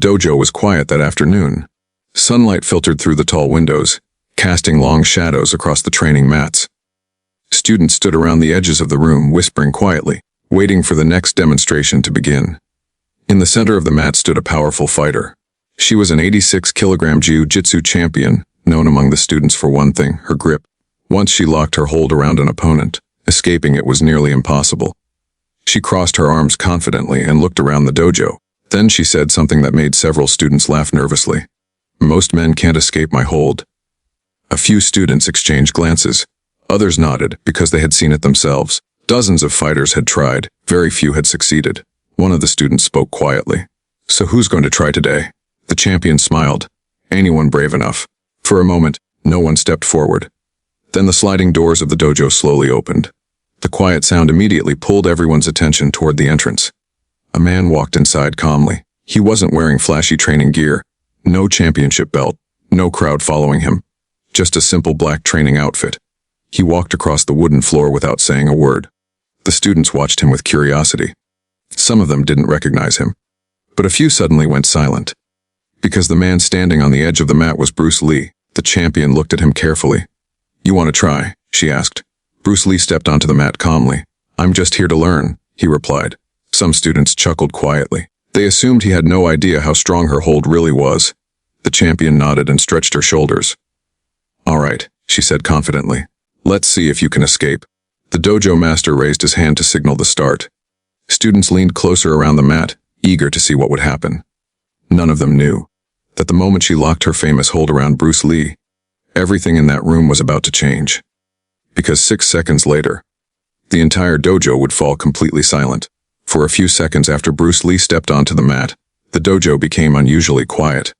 dojo was quiet that afternoon. Sunlight filtered through the tall windows, casting long shadows across the training mats. Students stood around the edges of the room, whispering quietly, waiting for the next demonstration to begin. In the center of the mat stood a powerful fighter. She was an 86-kilogram Jiu-Jitsu champion, known among the students for one thing, her grip. Once she locked her hold around an opponent, escaping it was nearly impossible. She crossed her arms confidently and looked around the dojo. Then she said something that made several students laugh nervously. "Most men can't escape my hold." A few students exchanged glances. Others nodded because they had seen it themselves. Dozens of fighters had tried, very few had succeeded. One of the students spoke quietly. "So who's going to try today?" The champion smiled. "Anyone brave enough." For a moment, no one stepped forward. Then the sliding doors of the dojo slowly opened. The quiet sound immediately pulled everyone's attention toward the entrance. A man walked inside calmly. He wasn't wearing flashy training gear, no championship belt, no crowd following him. Just a simple black training outfit. He walked across the wooden floor without saying a word. The students watched him with curiosity. Some of them didn't recognize him, but a few suddenly went silent. Because the man standing on the edge of the mat was Bruce Lee, the champion looked at him carefully. "You want to try?" she asked. Bruce Lee stepped onto the mat calmly. "I'm just here to learn," he replied. Some students chuckled quietly. They assumed he had no idea how strong her hold really was. The champion nodded and stretched her shoulders. "All right," she said confidently. "Let's see if you can escape." The dojo master raised his hand to signal the start. Students leaned closer around the mat, eager to see what would happen. None of them knew that the moment she locked her famous hold around Bruce Lee, everything in that room was about to change. Because 6 seconds later, the entire dojo would fall completely silent. For a few seconds after Bruce Lee stepped onto the mat, the dojo became unusually quiet.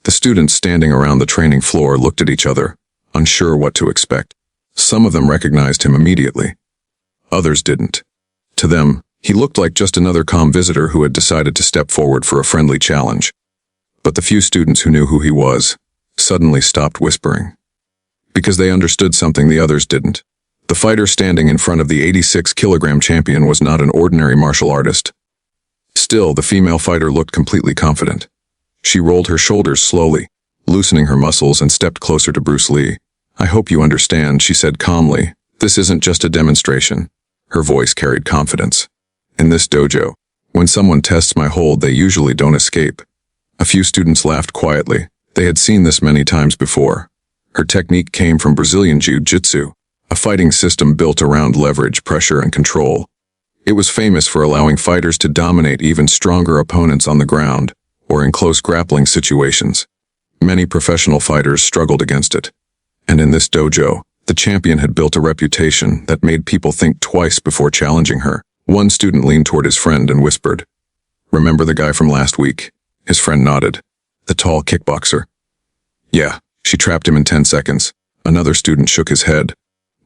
The students standing around the training floor looked at each other, unsure what to expect. Some of them recognized him immediately. Others didn't. To them, he looked like just another calm visitor who had decided to step forward for a friendly challenge. But the few students who knew who he was suddenly stopped whispering. Because they understood something the others didn't. The fighter standing in front of the 86-kilogram champion was not an ordinary martial artist. Still, the female fighter looked completely confident. She rolled her shoulders slowly, loosening her muscles, and stepped closer to Bruce Lee. "I hope you understand," she said calmly. "This isn't just a demonstration." Her voice carried confidence. "In this dojo, when someone tests my hold, they usually don't escape." A few students laughed quietly. They had seen this many times before. Her technique came from Brazilian Jiu-Jitsu, a fighting system built around leverage, pressure, and control. It was famous for allowing fighters to dominate even stronger opponents on the ground or in close grappling situations. Many professional fighters struggled against it. And in this dojo, the champion had built a reputation that made people think twice before challenging her. One student leaned toward his friend and whispered, "Remember the guy from last week?" His friend nodded. "The tall kickboxer." "Yeah, she trapped him in 10 seconds. Another student shook his head.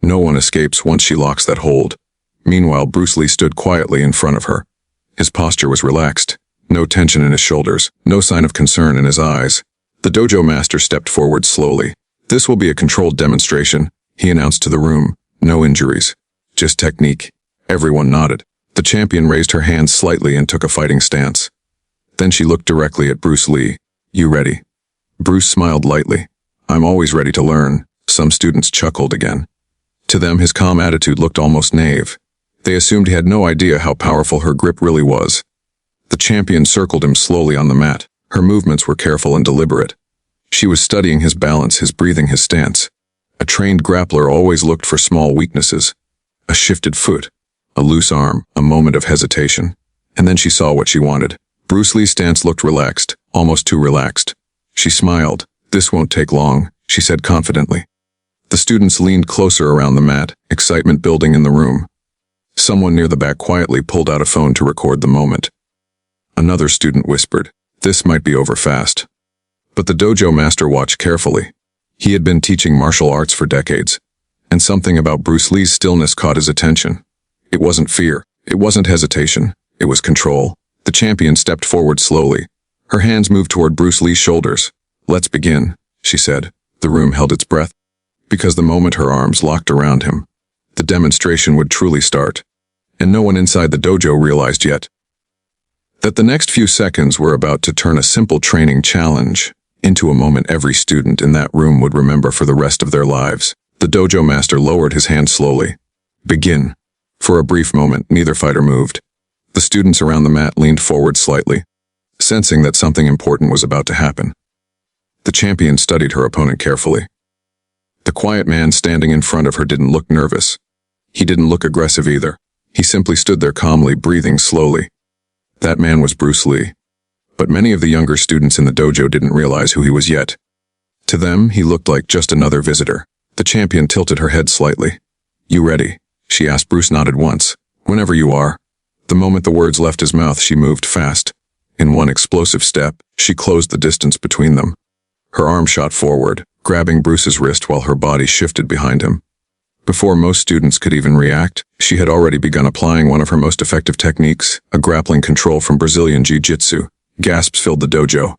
"No one escapes once she locks that hold." Meanwhile, Bruce Lee stood quietly in front of her. His posture was relaxed, no tension in his shoulders, no sign of concern in his eyes. The dojo master stepped forward slowly. "This will be a controlled demonstration," he announced to the room. "No injuries, just technique." Everyone nodded. The champion raised her hands slightly and took a fighting stance. Then she looked directly at Bruce Lee. "You ready?" Bruce smiled lightly. "I'm always ready to learn." Some students chuckled again. To them, his calm attitude looked almost naive. They assumed he had no idea how powerful her grip really was. The champion circled him slowly on the mat. Her movements were careful and deliberate. She was studying his balance, his breathing, his stance. A trained grappler always looked for small weaknesses. A shifted foot, a loose arm, a moment of hesitation. And then she saw what she wanted. Bruce Lee's stance looked relaxed, almost too relaxed. She smiled. "This won't take long," she said confidently. The students leaned closer around the mat, excitement building in the room. Someone near the back quietly pulled out a phone to record the moment. Another student whispered, "This might be over fast." But the dojo master watched carefully. He had been teaching martial arts for decades, and something about Bruce Lee's stillness caught his attention. It wasn't fear, it wasn't hesitation, it was control. The champion stepped forward slowly. Her hands moved toward Bruce Lee's shoulders. "Let's begin," she said. The room held its breath, because the moment her arms locked around him, the demonstration would truly start. And no one inside the dojo realized yet That the next few seconds were about to turn a simple training challenge into a moment every student in that room would remember for the rest of their lives. The dojo master lowered his hand slowly. Begin. For a brief moment, neither fighter moved. The students around the mat leaned forward slightly, sensing that something important was about to happen. The champion studied her opponent carefully. The quiet man standing in front of her didn't look nervous. He didn't look aggressive either. He simply stood there calmly, breathing slowly. That man was Bruce Lee. But many of the younger students in the dojo didn't realize who he was yet. To them, he looked like just another visitor. The champion tilted her head slightly. "You ready?" she asked. Bruce nodded once. "Whenever you are." The moment the words left his mouth, she moved fast. In one explosive step, she closed the distance between them. Her arm shot forward, grabbing Bruce's wrist while her body shifted behind him. Before most students could even react, she had already begun applying one of her most effective techniques, a grappling control from Brazilian Jiu-Jitsu. Gasps filled the dojo.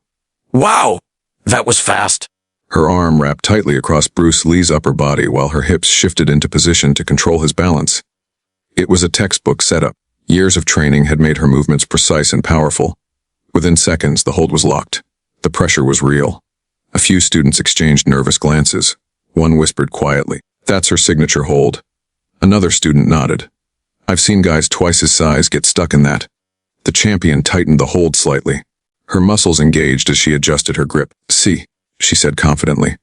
Wow! That was fast. Her arm wrapped tightly across Bruce Lee's upper body while her hips shifted into position to control his balance. It was a textbook setup. Years of training had made her movements precise and powerful. Within seconds, the hold was locked. The pressure was real. A few students exchanged nervous glances. One whispered quietly, "That's her signature hold." Another student nodded. "I've seen guys twice his size get stuck in that." The champion tightened the hold slightly. Her muscles engaged as she adjusted her grip. "See," she said confidently.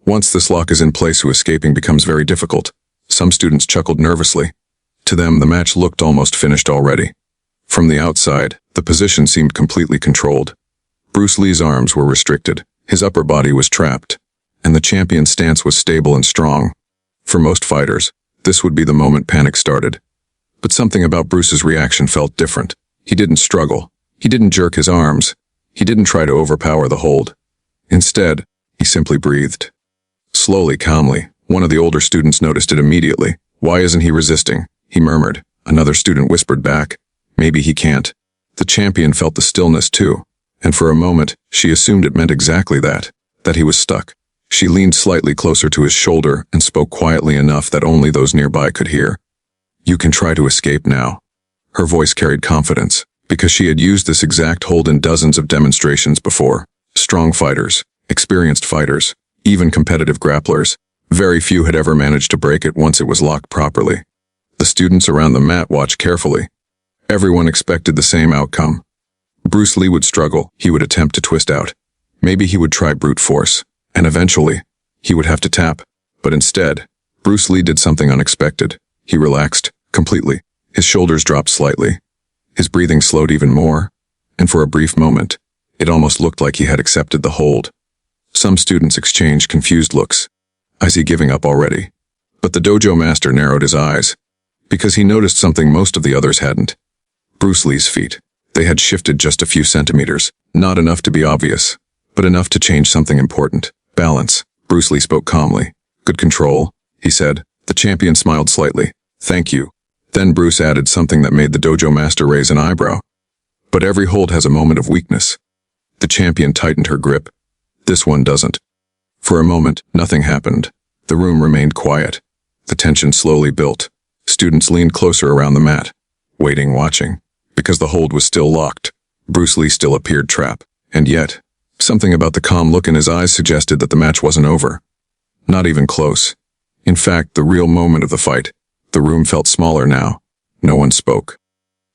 "Once this lock is in place, escaping becomes very difficult." Some students chuckled nervously. To them, the match looked almost finished already. From the outside, the position seemed completely controlled. Bruce Lee's arms were restricted. His upper body was trapped, and the champion's stance was stable and strong. For most fighters, this would be the moment panic started. But something about Bruce's reaction felt different. He didn't struggle. He didn't jerk his arms. He didn't try to overpower the hold. Instead, he simply breathed. Slowly, calmly, one of the older students noticed it immediately. "Why isn't he resisting?" he murmured. Another student whispered back, "Maybe he can't." The champion felt the stillness too, and for a moment, she assumed it meant exactly that he was stuck. She leaned slightly closer to his shoulder and spoke quietly enough that only those nearby could hear. "You can try to escape now." Her voice carried confidence, because she had used this exact hold in dozens of demonstrations before. Strong fighters, experienced fighters, even competitive grapplers, very few had ever managed to break it once it was locked properly. The students around the mat watched carefully. Everyone expected the same outcome. Bruce Lee would struggle. He would attempt to twist out. Maybe he would try brute force, and eventually, he would have to tap. But instead, Bruce Lee did something unexpected. He relaxed, completely. His shoulders dropped slightly. His breathing slowed even more, and for a brief moment, it almost looked like he had accepted the hold. Some students exchanged confused looks. "Is he giving up already?" But the dojo master narrowed his eyes, because he noticed something most of the others hadn't. Bruce Lee's feet. They had shifted just a few centimeters, not enough to be obvious, but enough to change something important. "Balance." Bruce Lee spoke calmly. "Good control," he said. The champion smiled slightly. "Thank you." Then Bruce added something that made the dojo master raise an eyebrow. "But every hold has a moment of weakness." The champion tightened her grip. "This one doesn't." For a moment, nothing happened. The room remained quiet. The tension slowly built. Students leaned closer around the mat, waiting, watching. Because the hold was still locked, Bruce Lee still appeared trapped. And yet, something about the calm look in his eyes suggested that the match wasn't over. Not even close. In fact, the real moment of the fight. The room felt smaller now. No one spoke.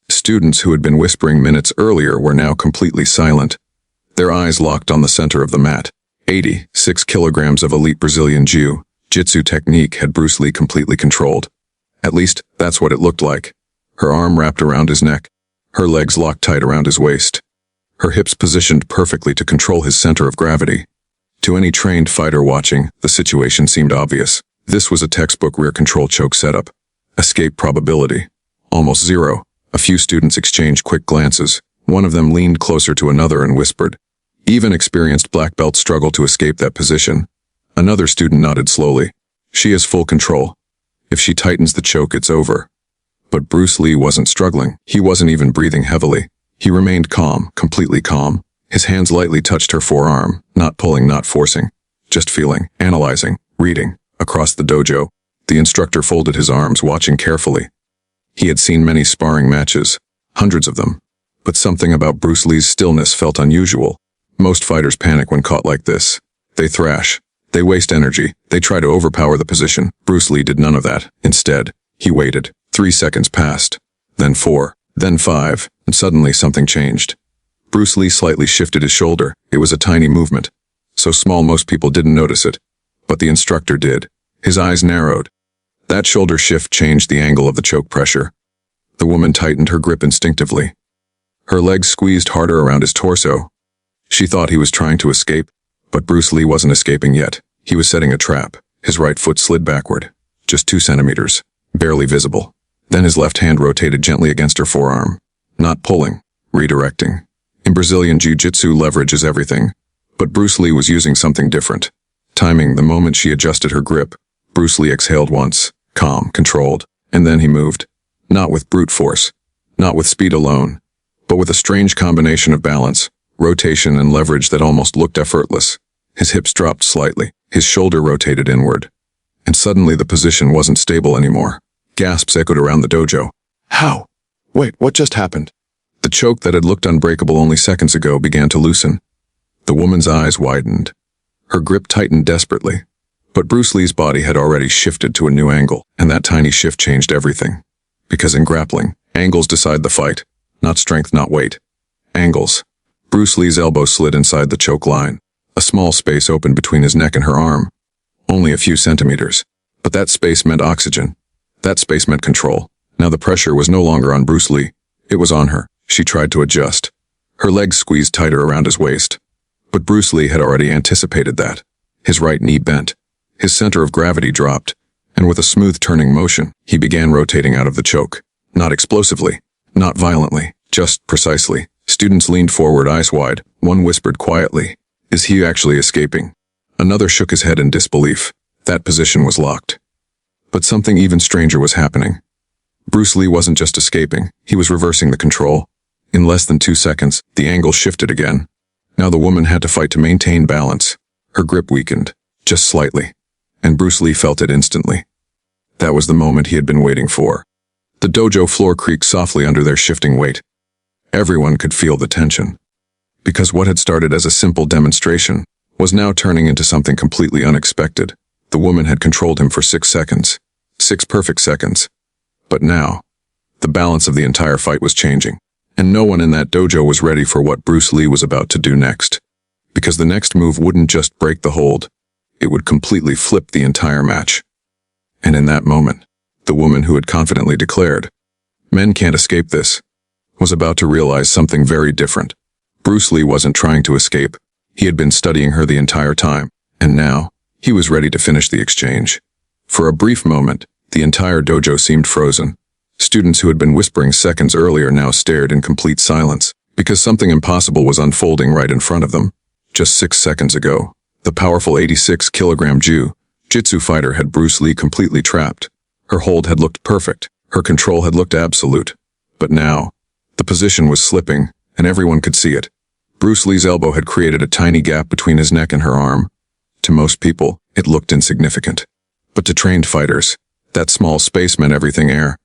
Students who had been whispering minutes earlier were now completely silent. Their eyes locked on the center of the mat. 86 kilograms of elite Brazilian Jiu-Jitsu technique had Bruce Lee completely controlled. At least, that's what it looked like. Her arm wrapped around his neck. Her legs locked tight around his waist. Her hips positioned perfectly to control his center of gravity. To any trained fighter watching, the situation seemed obvious. This was a textbook rear control choke setup. Escape probability. Almost zero. A few students exchanged quick glances. One of them leaned closer to another and whispered. Even experienced black belts struggle to escape that position. Another student nodded slowly. She has full control. If she tightens the choke, it's over. But Bruce Lee wasn't struggling. He wasn't even breathing heavily. He remained calm, completely calm. His hands lightly touched her forearm, not pulling, not forcing. Just feeling, analyzing, reading. Across the dojo, the instructor folded his arms, watching carefully. He had seen many sparring matches, hundreds of them. But something about Bruce Lee's stillness felt unusual. Most fighters panic when caught like this. They thrash. They waste energy. They try to overpower the position. Bruce Lee did none of that. Instead, he waited. 3 seconds passed. Then 4. Then 5. And suddenly something changed. Bruce Lee slightly shifted his shoulder. It was a tiny movement. So small most people didn't notice it. But the instructor did. His eyes narrowed. That shoulder shift changed the angle of the choke pressure. The woman tightened her grip instinctively. Her legs squeezed harder around his torso. She thought he was trying to escape, but Bruce Lee wasn't escaping yet. He was setting a trap. His right foot slid backward, just 2 centimeters, barely visible. Then his left hand rotated gently against her forearm. Not pulling, redirecting. In Brazilian Jiu-Jitsu, leverage is everything. But Bruce Lee was using something different. Timing the moment she adjusted her grip, Bruce Lee exhaled once, calm, controlled, and then he moved. Not with brute force, not with speed alone, but with a strange combination of balance, rotation, and leverage that almost looked effortless. His hips dropped slightly, his shoulder rotated inward, and suddenly the position wasn't stable anymore. Gasps echoed around the dojo. How? Wait, what just happened? The choke that had looked unbreakable only seconds ago began to loosen. The woman's eyes widened. Her grip tightened desperately. But Bruce Lee's body had already shifted to a new angle, and that tiny shift changed everything. Because in grappling, angles decide the fight. Not strength, not weight. Angles. Bruce Lee's elbow slid inside the choke line. A small space opened between his neck and her arm. Only a few centimeters. But that space meant oxygen. That space meant control. Now the pressure was no longer on Bruce Lee. It was on her. She tried to adjust. Her legs squeezed tighter around his waist. But Bruce Lee had already anticipated that. His right knee bent. His center of gravity dropped. And with a smooth turning motion, he began rotating out of the choke. Not explosively. Not violently. Just precisely. Students leaned forward, eyes wide. One whispered quietly, "Is he actually escaping?" Another shook his head in disbelief. That position was locked. But something even stranger was happening. Bruce Lee wasn't just escaping, he was reversing the control. In less than 2 seconds, the angle shifted again. Now the woman had to fight to maintain balance. Her grip weakened, just slightly, and Bruce Lee felt it instantly. That was the moment he had been waiting for. The dojo floor creaked softly under their shifting weight. Everyone could feel the tension. Because what had started as a simple demonstration was now turning into something completely unexpected. The woman had controlled him for 6 seconds. 6 perfect seconds. But now, the balance of the entire fight was changing. And no one in that dojo was ready for what Bruce Lee was about to do next. Because the next move wouldn't just break the hold, it would completely flip the entire match. And in that moment, the woman who had confidently declared, "Men can't escape this," was about to realize something very different. Bruce Lee wasn't trying to escape. He had been studying her the entire time, and now, he was ready to finish the exchange. For a brief moment, the entire dojo seemed frozen. Students who had been whispering seconds earlier now stared in complete silence, because something impossible was unfolding right in front of them. Just 6 seconds ago, the powerful 86-kilogram Jiu-Jitsu fighter had Bruce Lee completely trapped. Her hold had looked perfect. Her control had looked absolute. But now, the position was slipping, and everyone could see it. Bruce Lee's elbow had created a tiny gap between his neck and her arm. To most people, it looked insignificant. But to trained fighters, that small space meant everything: air,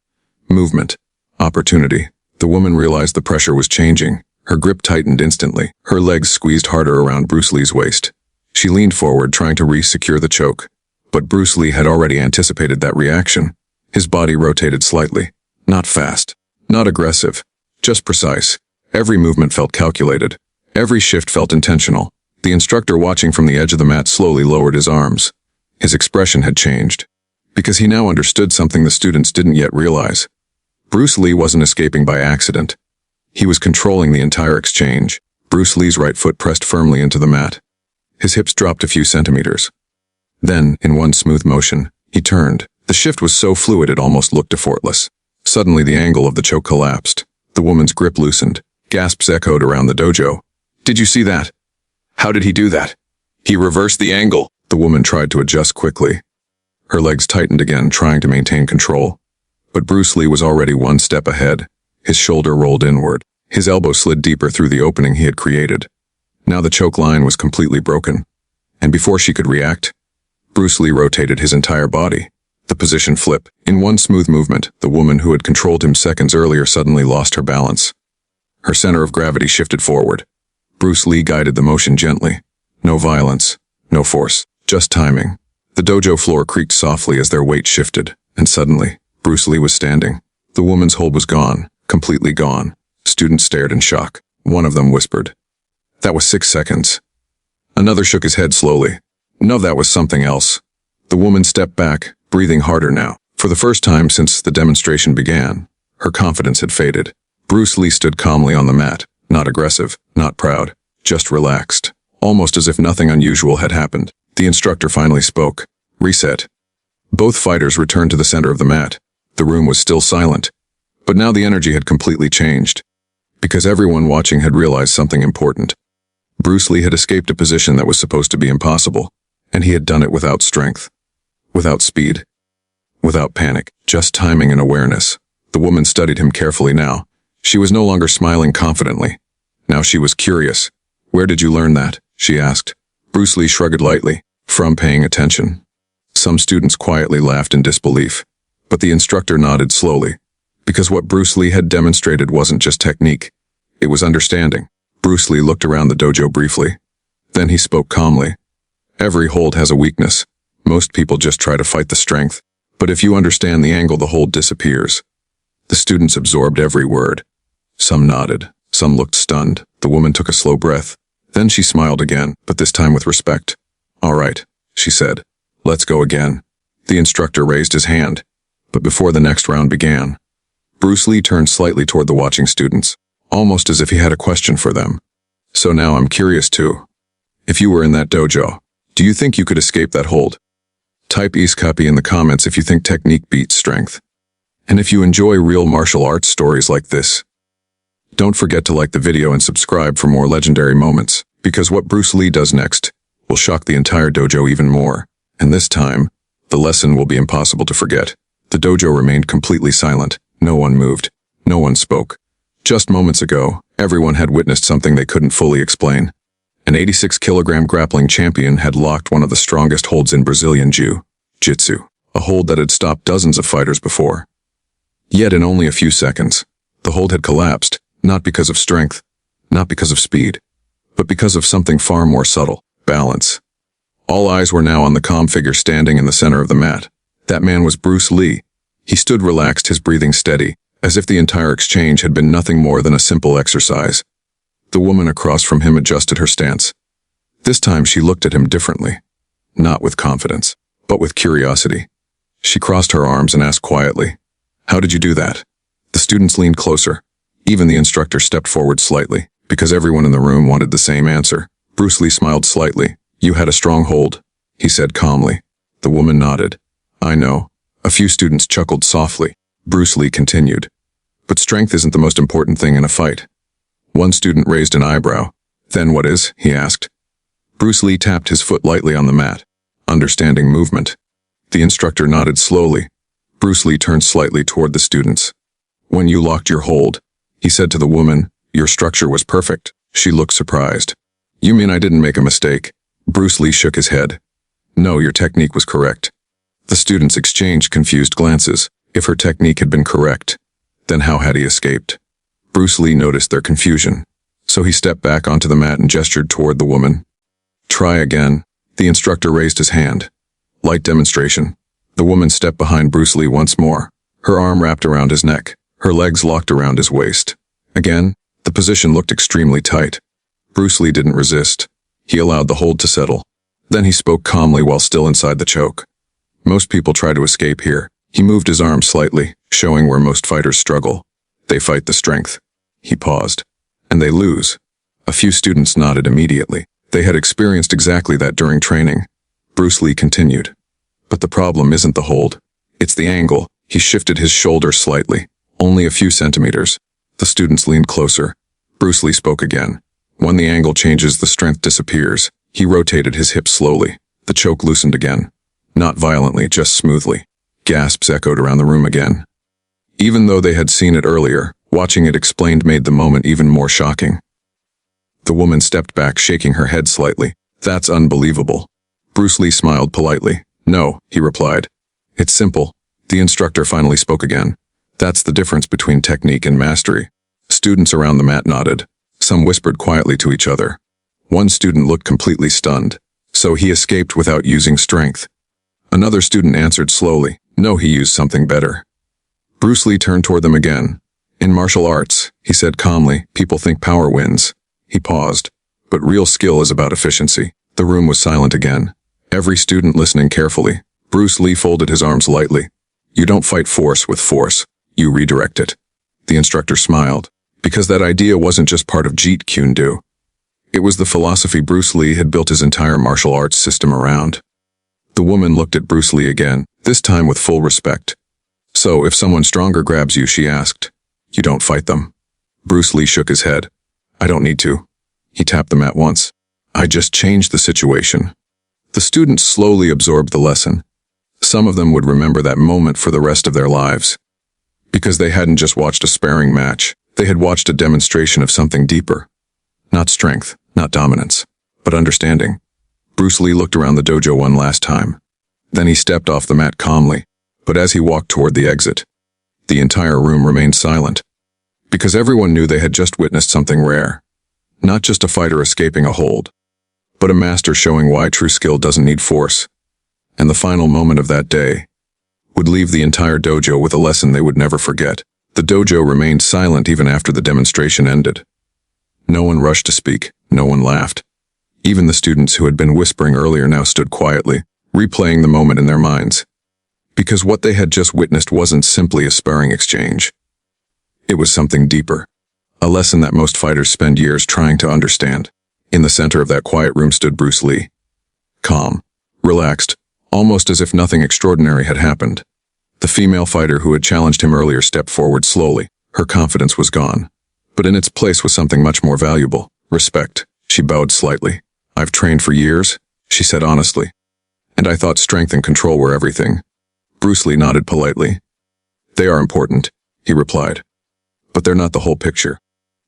movement, opportunity. The woman realized the pressure was changing. Her grip tightened instantly. Her legs squeezed harder around Bruce Lee's waist. She leaned forward, trying to re-secure the choke. But Bruce Lee had already anticipated that reaction. His body rotated slightly. Not fast. Not aggressive. Just precise. Every movement felt calculated. Every shift felt intentional. The instructor, watching from the edge of the mat, slowly lowered his arms. His expression had changed. Because he now understood something the students didn't yet realize. Bruce Lee wasn't escaping by accident. He was controlling the entire exchange. Bruce Lee's right foot pressed firmly into the mat. His hips dropped a few centimeters. Then, in one smooth motion, he turned. The shift was so fluid it almost looked effortless. Suddenly the angle of the choke collapsed. The woman's grip loosened. Gasps echoed around the dojo. "Did you see that? How did he do that?" "He reversed the angle." The woman tried to adjust quickly. Her legs tightened again, trying to maintain control. But Bruce Lee was already one step ahead. His shoulder rolled inward. His elbow slid deeper through the opening he had created. Now the choke line was completely broken. And before she could react, Bruce Lee rotated his entire body. The position flipped. In one smooth movement, the woman who had controlled him seconds earlier suddenly lost her balance. Her center of gravity shifted forward. Bruce Lee guided the motion gently. No violence, no force, just timing. The dojo floor creaked softly as their weight shifted, and suddenly, Bruce Lee was standing. The woman's hold was gone, completely gone. Students stared in shock. One of them whispered, "That was 6 seconds." Another shook his head slowly. "No, that was something else." The woman stepped back, breathing harder now. For the first time since the demonstration began, her confidence had faded. Bruce Lee stood calmly on the mat, not aggressive, not proud, just relaxed, almost as if nothing unusual had happened. The instructor finally spoke. "Reset." Both fighters returned to the center of the mat. The room was still silent, but now the energy had completely changed, because everyone watching had realized something important. Bruce Lee had escaped a position that was supposed to be impossible, and he had done it without strength, without speed, without panic, just timing and awareness. The woman studied him carefully now. She was no longer smiling confidently. Now she was curious. "Where did you learn that?" she asked. Bruce Lee shrugged lightly, from paying attention. Some students quietly laughed in disbelief, but the instructor nodded slowly, because what Bruce Lee had demonstrated wasn't just technique, it was understanding. Bruce Lee looked around the dojo briefly. Then he spoke calmly. "Every hold has a weakness. Most people just try to fight the strength, but if you understand the angle, the hold disappears." The students absorbed every word. Some nodded, some looked stunned. The woman took a slow breath. Then she smiled again, but this time with respect. "All right," she said. "Let's go again." The instructor raised his hand, but before the next round began, Bruce Lee turned slightly toward the watching students, almost as if he had a question for them. "So now I'm curious too. If you were in that dojo, do you think you could escape that hold? Type "Iskapi" in the comments if you think technique beats strength. And if you enjoy real martial arts stories like this, don't forget to like the video and subscribe for more legendary moments, because what Bruce Lee does next will shock the entire dojo even more. And this time, the lesson will be impossible to forget. The dojo remained completely silent. No one moved. No one spoke. Just moments ago, everyone had witnessed something they couldn't fully explain. An 86-kilogram grappling champion had locked one of the strongest holds in Brazilian Jiu-Jitsu, a hold that had stopped dozens of fighters before. Yet in only a few seconds, the hold had collapsed, not because of strength, not because of speed, but because of something far more subtle: balance. All eyes were now on the calm figure standing in the center of the mat. That man was Bruce Lee. He stood relaxed, his breathing steady, as if the entire exchange had been nothing more than a simple exercise. The woman across from him adjusted her stance. This time she looked at him differently, not with confidence, but with curiosity. She crossed her arms and asked quietly, "How did you do that?" The students leaned closer. Even the instructor stepped forward slightly, because everyone in the room wanted the same answer. Bruce Lee smiled slightly. "You had a strong hold," he said calmly. The woman nodded. "I know." A few students chuckled softly. Bruce Lee continued, "But strength isn't the most important thing in a fight." One student raised an eyebrow. "Then what is?" he asked. Bruce Lee tapped his foot lightly on the mat. "Understanding movement." The instructor nodded slowly. Bruce Lee turned slightly toward the students. "When you locked your hold," he said to the woman, "your structure was perfect." She looked surprised. "You mean I didn't make a mistake?" Bruce Lee shook his head. "No, your technique was correct." The students exchanged confused glances. If her technique had been correct, then how had he escaped? Bruce Lee noticed their confusion, so he stepped back onto the mat and gestured toward the woman. "Try again." The instructor raised his hand. Light demonstration. The woman stepped behind Bruce Lee once more, her arm wrapped around his neck, her legs locked around his waist. Again, the position looked extremely tight. Bruce Lee didn't resist. He allowed the hold to settle. Then he spoke calmly while still inside the choke. "Most people try to escape here." He moved his arm slightly, showing where most fighters struggle. "They fight the strength." He paused. "And they lose." A few students nodded immediately. They had experienced exactly that during training. Bruce Lee continued. "But the problem isn't the hold. It's the angle." He shifted his shoulder slightly, only a few centimeters. The students leaned closer. Bruce Lee spoke again. "When the angle changes, the strength disappears." He rotated his hips slowly. The choke loosened again. Not violently, just smoothly. Gasps echoed around the room again. Even though they had seen it earlier, watching it explained made the moment even more shocking. The woman stepped back, shaking her head slightly. "That's unbelievable." Bruce Lee smiled politely. "No," he replied. "It's simple." The instructor finally spoke again. "That's the difference between technique and mastery. Students around the mat nodded. Some whispered quietly to each other. One student looked completely stunned. So he escaped without using strength. Another student answered slowly. No, he used something better. Bruce Lee turned toward them again. In martial arts, he said calmly, people think power wins. He paused. But real skill is about efficiency. The room was silent again. Every student listening carefully. Bruce Lee folded his arms lightly. You don't fight force with force. You redirect it. The instructor smiled. Because that idea wasn't just part of Jeet Kune Do. It was the philosophy Bruce Lee had built his entire martial arts system around. The woman looked at Bruce Lee again, this time with full respect. So, if someone stronger grabs you, she asked, you don't fight them. Bruce Lee shook his head. I don't need to. He tapped the mat once. I just changed the situation. The students slowly absorbed the lesson. Some of them would remember that moment for the rest of their lives. Because they hadn't just watched a sparring match, they had watched a demonstration of something deeper. Not strength, not dominance, but understanding. Bruce Lee looked around the dojo one last time. Then he stepped off the mat calmly, but as he walked toward the exit, the entire room remained silent. Because everyone knew they had just witnessed something rare. Not just a fighter escaping a hold, but a master showing why true skill doesn't need force. And the final moment of that day would leave the entire dojo with a lesson they would never forget. The dojo remained silent even after the demonstration ended. No one rushed to speak, no one laughed. Even the students who had been whispering earlier now stood quietly, replaying the moment in their minds. Because what they had just witnessed wasn't simply a sparring exchange. It was something deeper. A lesson that most fighters spend years trying to understand. In the center of that quiet room stood Bruce Lee. Calm, relaxed, almost as if nothing extraordinary had happened. The female fighter who had challenged him earlier stepped forward slowly. Her confidence was gone. But in its place was something much more valuable, respect. She bowed slightly. I've trained for years, she said honestly. And I thought strength and control were everything. Bruce Lee nodded politely. They are important, he replied. But they're not the whole picture.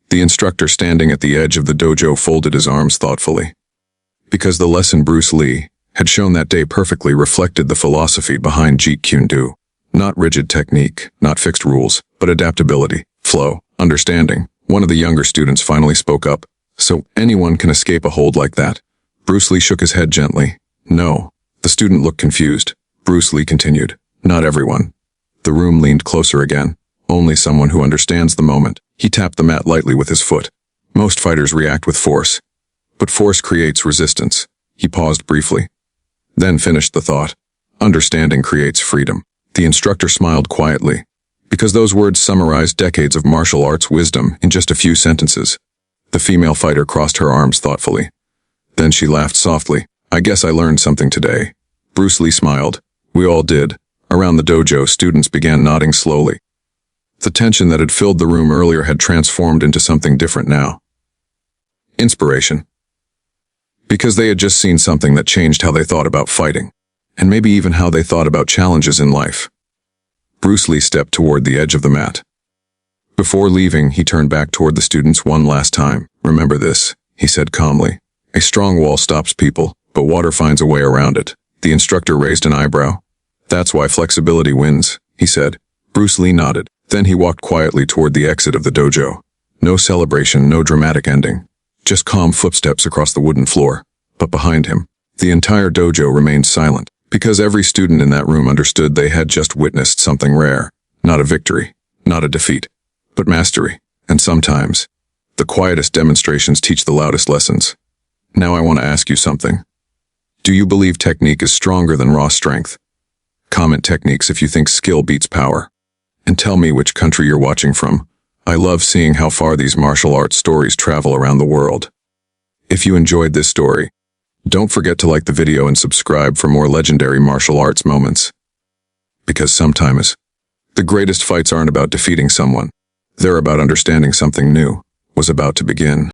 The instructor standing at the edge of the dojo folded his arms thoughtfully. Because the lesson Bruce Lee had shown that day perfectly reflected the philosophy behind Jeet Kune Do. Not rigid technique, not fixed rules, but adaptability, flow, understanding. One of the younger students finally spoke up. So anyone can escape a hold like that? Bruce Lee shook his head gently. No. The student looked confused. Bruce Lee continued. Not everyone. The room leaned closer again. Only someone who understands the moment. He tapped the mat lightly with his foot. Most fighters react with force. But force creates resistance. He paused briefly. Then finished the thought. Understanding creates freedom. The instructor smiled quietly. Because those words summarized decades of martial arts wisdom in just a few sentences. The female fighter crossed her arms thoughtfully. Then she laughed softly. I guess I learned something today. Bruce Lee smiled. We all did. Around the dojo, students began nodding slowly. The tension that had filled the room earlier had transformed into something different now. Inspiration. Because they had just seen something that changed how they thought about fighting, and maybe even how they thought about challenges in life. Bruce Lee stepped toward the edge of the mat. Before leaving, he turned back toward the students one last time. Remember this, he said calmly. A strong wall stops people, but water finds a way around it. The instructor raised an eyebrow. That's why flexibility wins, he said. Bruce Lee nodded. Then he walked quietly toward the exit of the dojo. No celebration, no dramatic ending. Just calm footsteps across the wooden floor. But behind him, the entire dojo remained silent, because every student in that room understood they had just witnessed something rare. Not a victory, not a defeat, but mastery. And sometimes, the quietest demonstrations teach the loudest lessons. Now I want to ask you something. Do you believe technique is stronger than raw strength? Comment techniques if you think skill beats power. And tell me which country you're watching from. I love seeing how far these martial arts stories travel around the world. If you enjoyed this story, don't forget to like the video and subscribe for more legendary martial arts moments. Because sometimes, the greatest fights aren't about defeating someone. They're about understanding something new was about to begin.